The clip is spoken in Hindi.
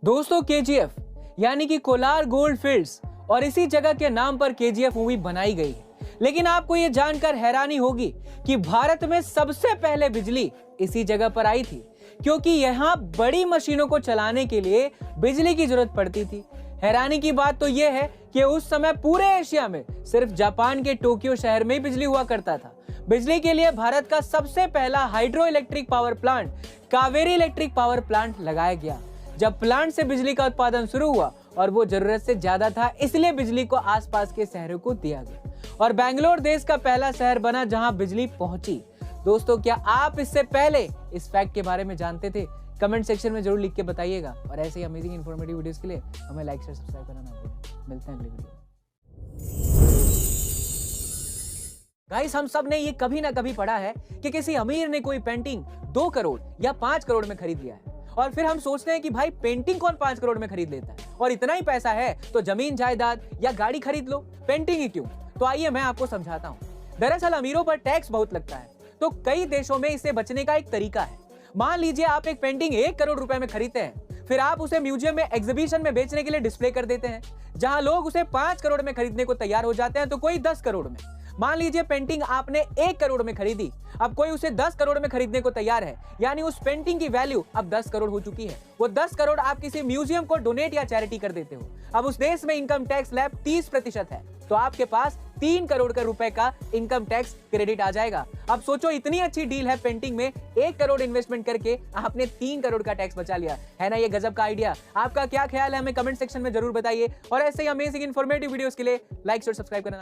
दोस्तों केजीएफ यानी कि कोलार गोल्ड फील्ड्स और इसी जगह के नाम पर केजीएफ मूवी बनाई गई है। लेकिन आपको यह जानकर हैरानी होगी कि भारत में सबसे पहले बिजली इसी जगह पर आई थी, क्योंकि यहाँ बड़ी मशीनों को चलाने के लिए बिजली की जरूरत पड़ती थी। हैरानी की बात तो यह है कि उस समय पूरे एशिया में सिर्फ जापान के टोक्यो शहर में ही बिजली हुआ करता था। बिजली के लिए भारत का सबसे पहला hydro electric power plant Kaveri electric power plant लगाया गया। जब प्लांट से बिजली का उत्पादन शुरू हुआ और वो जरूरत से ज्यादा था, इसलिए बिजली को आसपास के शहरों को दिया गया और बेंगलोर देश का पहला शहर बना जहां बिजली पहुंची। दोस्तों, क्या आप इससे पहले इस फैक्ट के बारे में जानते थे? कमेंट सेक्शन में जरूर लिख के बताइएगा और ऐसे ही अमेजिंग इन्फॉर्मेटिव वीडियोस के लिए हमें लाइक शेयर सब्सक्राइब करना ना भूलें। मिलते हैं अगले वीडियो में। गाइस, हम सब ने ये कभी ना कभी पढ़ा है कि किसी अमीर ने कोई पेंटिंग 2 करोड़ या 5 करोड़ में खरीद लिया है और फिर हम सोचते हैं कि भाई पेंटिंग कौन 5 करोड़ में खरीद लेता है, और इतना ही पैसा है तो जमीन जायदाद या गाड़ी खरीद लो, पेंटिंग ही क्यों? तो आइए मैं आपको समझाता हूँ। दरअसल अमीरों पर टैक्स बहुत लगता है, तो कई देशों में इससे बचने का एक तरीका है। मान लीजिए आप एक पेंटिंग 1 करोड़ रुपए में खरीदते हैं, फिर आप उसे म्यूजियम में एग्जीबिशन में बेचने के लिए डिस्प्ले कर देते हैं। जहां लोग उसे 5 करोड़ में खरीदने को तैयार हो जाते हैं तो कोई 10 करोड़ में। मान लीजिए पेंटिंग आपने 1 करोड़ में खरीदी, अब कोई उसे 10 करोड़ में खरीदने को तैयार है, यानी उस पेंटिंग की वैल्यू अब 10 करोड़ हो चुकी है। वो 10 करोड़ आप किसी म्यूजियम को डोनेट या चैरिटी कर देते हो। अब उस देश में इनकम टैक्स स्लैब 30% है, तो आपके पास 3 करोड़ का रुपए का इनकम टैक्स क्रेडिट आ जाएगा। अब सोचो, इतनी अच्छी डील है, पेंटिंग में 1 करोड़ इन्वेस्टमेंट करके आपने 3 करोड़ का टैक्स बचा लिया। है ना ये गजब का आइडिया? आपका क्या ख्याल है? हमें कमेंट सेक्शन में जरूर बताइए और ऐसे ही अमेजिंग इन्फॉर्मेटिव वीडियोस के लिए लाइक और सब्सक्राइब करना